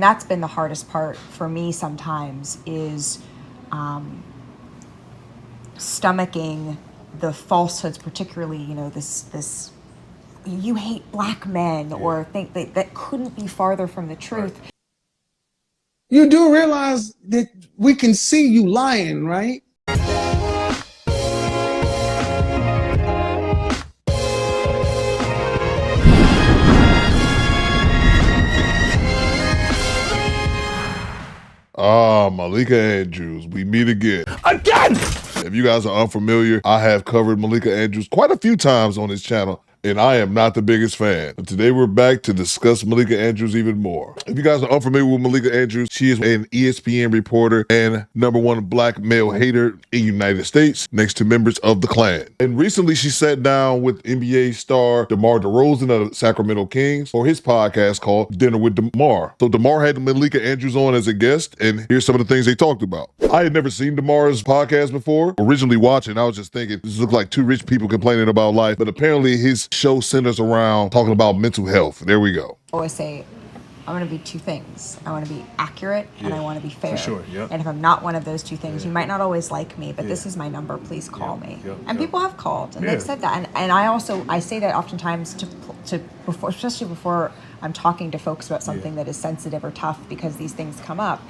And that's been the hardest part for me sometimes is stomaching the falsehoods, particularly, this you hate black men, or think that couldn't be farther from the truth. You do realize that we can see you lying, right? Malika Andrews, we meet again. Again! If you guys are unfamiliar, I have covered Malika Andrews quite a few times on this channel, and I am not the biggest fan. But today we're back to discuss Malika Andrews even more. If you guys are unfamiliar with Malika Andrews, she is an ESPN reporter and #1 black male hater in the United States, next to members of the Klan. And recently she sat down with NBA star DeMar Derozan of the Sacramento Kings for his podcast called Dinner with DeMar. So DeMar had Malika Andrews on as a guest, and here's some of the things they talked about. I had never seen DeMar's podcast before. Originally watching, I was just thinking, this looks like two rich people complaining about life, but apparently his show centers around talking about mental health. There we go. I always say, I want to be two things. I want to be accurate and I want to be fair. For sure, yeah. And if I'm not one of those two things, you might not always like me, but this is my number. Please call me. And people have called and they've said that. And I say that oftentimes before, especially before I'm talking to folks about something that is sensitive or tough, because these things come up.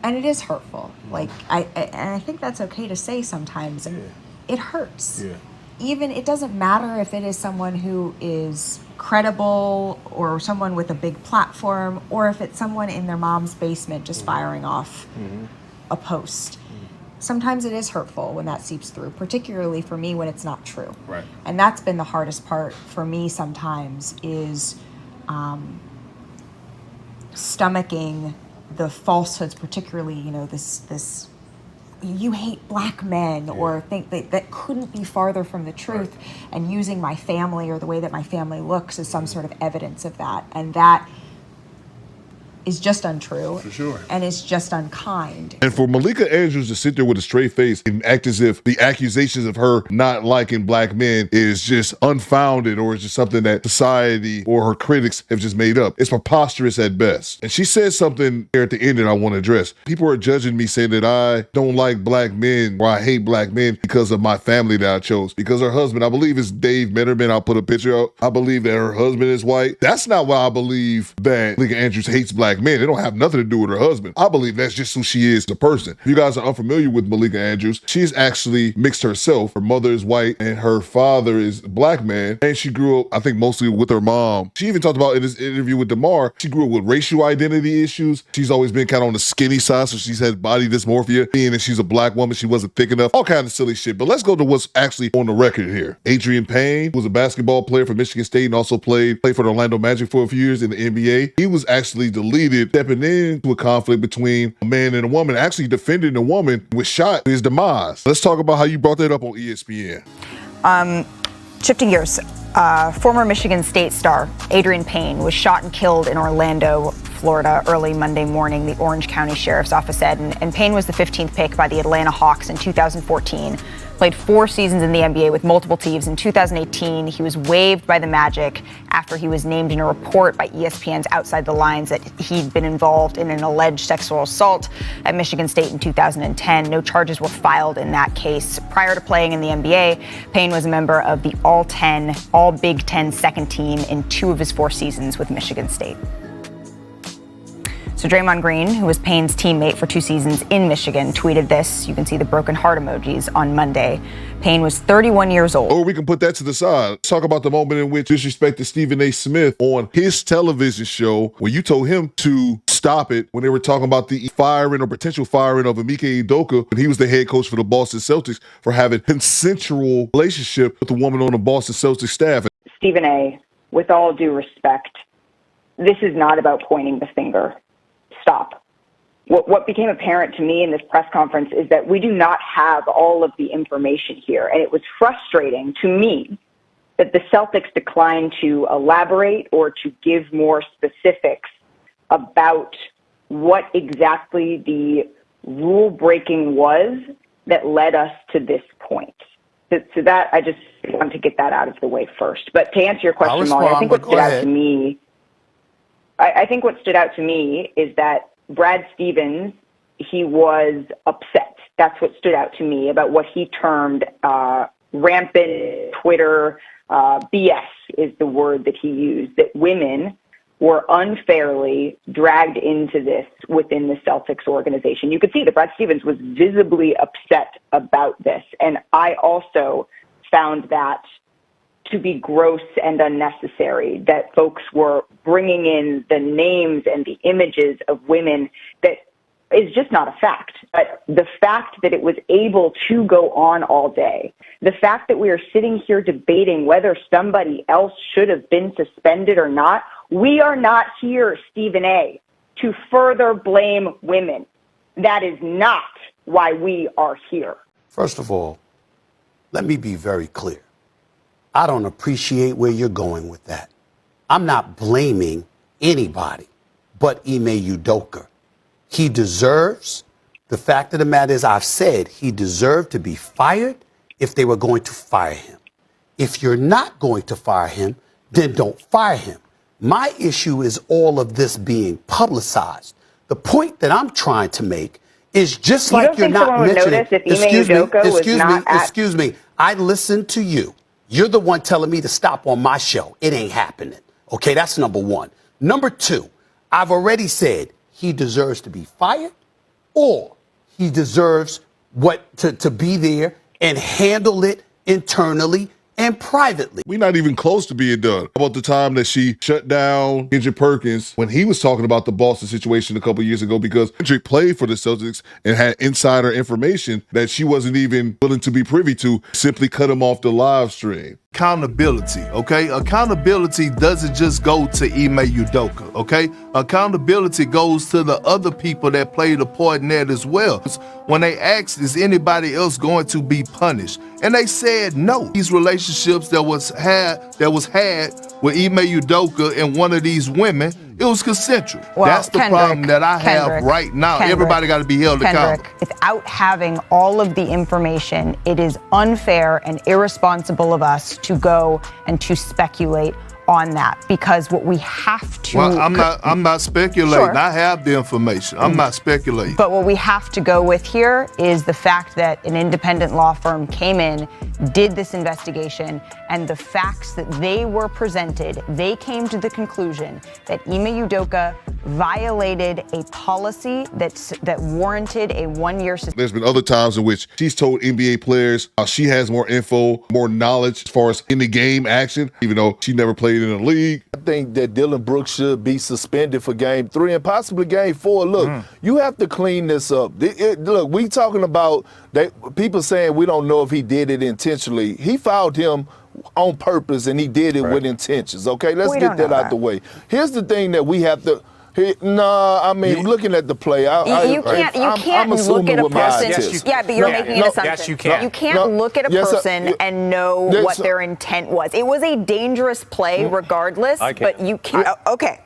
And it is hurtful. Like I think that's okay to say sometimes. It hurts. Even it doesn't matter if it is someone who is credible or someone with a big platform, or if it's someone in their mom's basement just firing off a post. Sometimes it is hurtful when that seeps through, particularly for me when it's not true. Right. And that's been the hardest part for me sometimes is stomaching the falsehoods, particularly, this you hate black men, or think that couldn't be farther from the truth, and using my family or the way that my family looks as some sort of evidence of that. And that is just untrue. For sure. And is just unkind. And for Malika Andrews to sit there with a straight face and act as if the accusations of her not liking black men is just unfounded, or is just something that society or her critics have just made up, it's preposterous at best. And she said something here at the end that I want to address. People are judging me, saying that I don't like black men, or I hate black men because of my family that I chose. Because her husband, I believe it's Dave Metterman, I'll put a picture up. I believe that her husband is white. That's not why I believe that Malika Andrews hates black men. It don't have nothing to do with her husband. I believe that's just who she is as a person. If you guys are unfamiliar with Malika Andrews, she's actually mixed herself. Her mother is white and her father is a black man. And she grew up, I think, mostly with her mom. She even talked about in this interview with DeMar, she grew up with racial identity issues. She's always been kind of on the skinny side, so she's had body dysmorphia. Being that she's a black woman, she wasn't thick enough. All kinds of silly shit. But let's go to what's actually on the record here. Adrian Payne was a basketball player for Michigan State and also played for the Orlando Magic for a few years in the NBA. He was actually deleted, stepping into a conflict between a man and a woman, actually defending a woman, was shot to his demise. Let's talk about how you brought that up on ESPN. Shifting gears, former Michigan State star Adrian Payne was shot and killed in Orlando, Florida, early Monday morning, the Orange County Sheriff's Office said. And Payne was the 15th pick by the Atlanta Hawks in 2014. Played 4 seasons in the NBA with multiple teams. In 2018, he was waived by the Magic after he was named in a report by ESPN's Outside the Lines that he'd been involved in an alleged sexual assault at Michigan State in 2010. No charges were filed in that case. Prior to playing in the NBA, Payne was a member of the All Big Ten second team in 2 of his 4 seasons with Michigan State. So Draymond Green, who was Payne's teammate for 2 seasons in Michigan, tweeted this. You can see the broken heart emojis on Monday. Payne was 31 years old. Or we can put that to the side. Let's talk about the moment in which you disrespected Stephen A. Smith on his television show, where you told him to stop it when they were talking about the firing or potential firing of Ime Udoka, when he was the head coach for the Boston Celtics, for having a consensual relationship with a woman on the Boston Celtics staff. Stephen A., with all due respect, this is not about pointing the finger. Stop. What became apparent to me in this press conference is that we do not have all of the information here. And it was frustrating to me that the Celtics declined to elaborate or to give more specifics about what exactly the rule breaking was that led us to this point. So that, I just want to get that out of the way first. But to answer your question, Molly, I think what stood out to me, I think what stood out to me is that Brad Stevens, he was upset. That's what stood out to me about what he termed rampant Twitter BS is the word that he used, that women were unfairly dragged into this within the Celtics organization. You could see that Brad Stevens was visibly upset about this. And I also found that to be gross and unnecessary, that folks were bringing in the names and the images of women that is just not a fact. But the fact that it was able to go on all day, the fact that we are sitting here debating whether somebody else should have been suspended or not, we are not here, Stephen A., to further blame women. That is not why we are here. First of all, let me be very clear. I don't appreciate where you're going with that. I'm not blaming anybody but Ime Udoka. He deserves, the fact of the matter is, I've said he deserved to be fired if they were going to fire him. If you're not going to fire him, then don't fire him. My issue is all of this being publicized. The point that I'm trying to make is just like you're not mentioning. Excuse me. I listened to you. You're the one telling me to stop on my show. It ain't happening. Okay, that's number one. Number two, I've already said he deserves to be fired or he deserves to be there and handle it internally and privately. We're not even close to being done. About the time that she shut down Kendrick Perkins when he was talking about the Boston situation a couple years ago, because Kendrick played for the Celtics and had insider information that she wasn't even willing to be privy to, simply cut him off the live stream. Accountability, okay? Accountability doesn't just go to Ime Udoka, okay? Accountability goes to the other people that played a part in that as well. When they asked, is anybody else going to be punished? And they said no. These relationships that was had with Ime Udoka and one of these women, it was consensual. Well, that's the problem that I have right now. Everybody got to be held accountable. Without having all of the information, it is unfair and irresponsible of us to go and to speculate on that, because what we have to... Well, I'm not speculating. Sure. I have the information. I'm not speculating. But what we have to go with here is the fact that an independent law firm came in, did this investigation, and the facts that they were presented, they came to the conclusion that Ime Udoka violated a policy that warranted a 1-year suspension. There's been other times in which she's told NBA players she has more info, more knowledge as far as in the game action, even though she never played in the league. I think that Dylan Brooks should be suspended for Game 3 and possibly Game 4. Look, you have to clean this up. Look, we talking about people saying we don't know if he did it intentionally. He fouled him on purpose and he did it with intentions. Okay, let's get that out the way. Here's the thing that we have to... looking at the play, you can't look at a person. But you're making an assumption. Yes, you can. You can't look at a person and know what their intent was. It was a dangerous play, regardless. But you can't. Okay.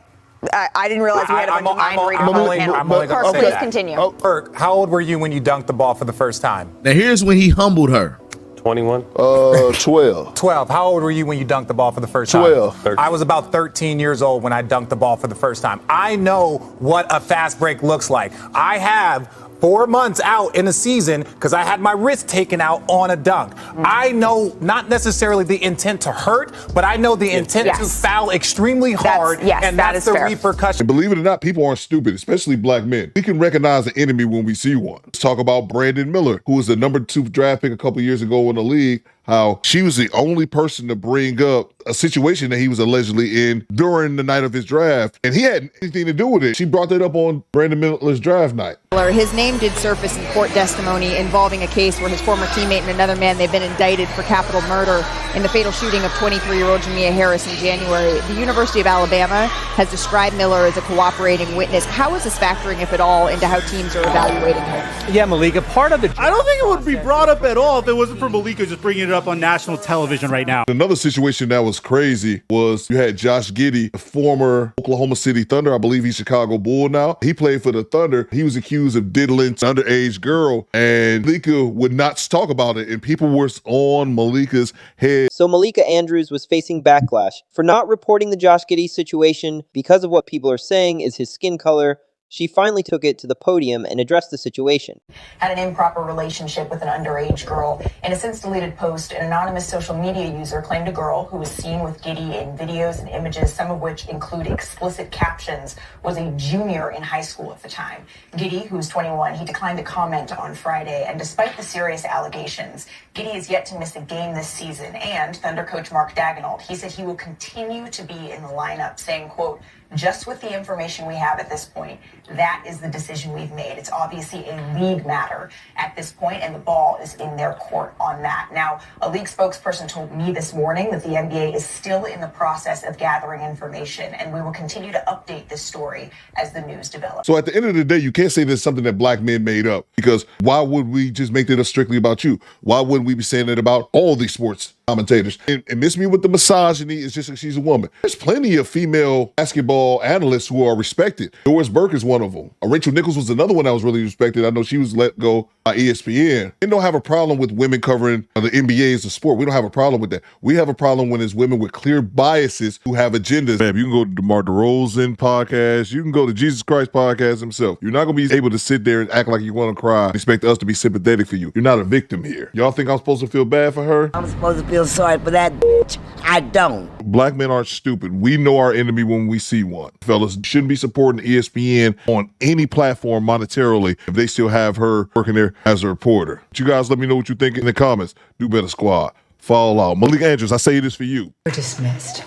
I didn't realize we had a bunch of mind readers on the panel. Kirk, please continue. Kirk, how old were you when you dunked the ball for the first time? Now here's when he humbled her. 21? 12. 12. How old were you when you dunked the ball for the first time? 12. I was about 13 years old when I dunked the ball for the first time. I know what a fast break looks like. I have 4 months out in a season because I had my wrist taken out on a dunk. I know not necessarily the intent to hurt, but I know the intent to foul extremely hard, and that's the repercussion. And believe it or not, people aren't stupid, especially black men. We can recognize an enemy when we see one. Let's talk about Brandon Miller, who was the number 2 draft pick a couple years ago in the league, how she was the only person to bring up a situation that he was allegedly in during the night of his draft, and he had anything to do with it. She brought that up on Brandon Miller's draft night. His name did surface in court testimony involving a case where his former teammate and another man, they've been indicted for capital murder in the fatal shooting of 23-year-old Jamia Harris in January. The University of Alabama has described Miller as a cooperating witness. How is this factoring, if at all, into how teams are evaluating him? Yeah, Malika, part of the... I don't think it would be brought up at all if it wasn't for Malika just bringing it up up on national television right now. Another situation that was crazy was you had Josh Giddey, the former Oklahoma City Thunder. I believe he's Chicago Bull now. He played for the Thunder. He was accused of diddling an underage girl, and Malika would not talk about it, and people were on Malika's head. So Malika Andrews was facing backlash for not reporting the Josh Giddey situation because of what people are saying is his skin color. She finally took it to the podium and addressed the situation. Had an improper relationship with an underage girl. In a since-deleted post, an anonymous social media user claimed a girl who was seen with Giddey in videos and images, some of which include explicit captions, was a junior in high school at the time. Giddey, who was 21, he declined to comment on Friday, and despite the serious allegations, Giddey is yet to miss a game this season, and Thunder coach Mark Daigneault, he said he will continue to be in the lineup, saying, quote, just with the information we have at this point, that is the decision we've made. It's obviously a league matter at this point, and the ball is in their court on that. Now, a league spokesperson told me this morning that the NBA is still in the process of gathering information, and we will continue to update this story as the news develops. So at the end of the day, you can't say this is something that black men made up, because why would we just make it strictly about you? Why wouldn't we be saying it about all these sports commentators? And miss me with the misogyny, it's just that she's a woman. There's plenty of female basketball analysts who are respected. Doris Burke is one of them. Rachel Nichols was another one that was really respected. I know she was let go by ESPN. They don't have a problem with women covering the NBA as a sport. We don't have a problem with that. We have a problem when it's women with clear biases who have agendas. Man, you can go to DeMar Derozan podcast. You can go to Jesus Christ podcast himself. You're not going to be able to sit there and act like you want to cry and expect us to be sympathetic for you. You're not a victim here. Y'all think I'm supposed to feel bad for her? I'm supposed to feel sorry for that bitch. I don't. Black men aren't stupid. We know our enemy when we see one. Fellas, shouldn't be supporting ESPN on any platform monetarily if they still have her working there as a reporter. But you guys let me know what you think in the comments. Do better, squad. Fall out. Malika Andrews, I say this for you. We're dismissed.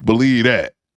Believe that.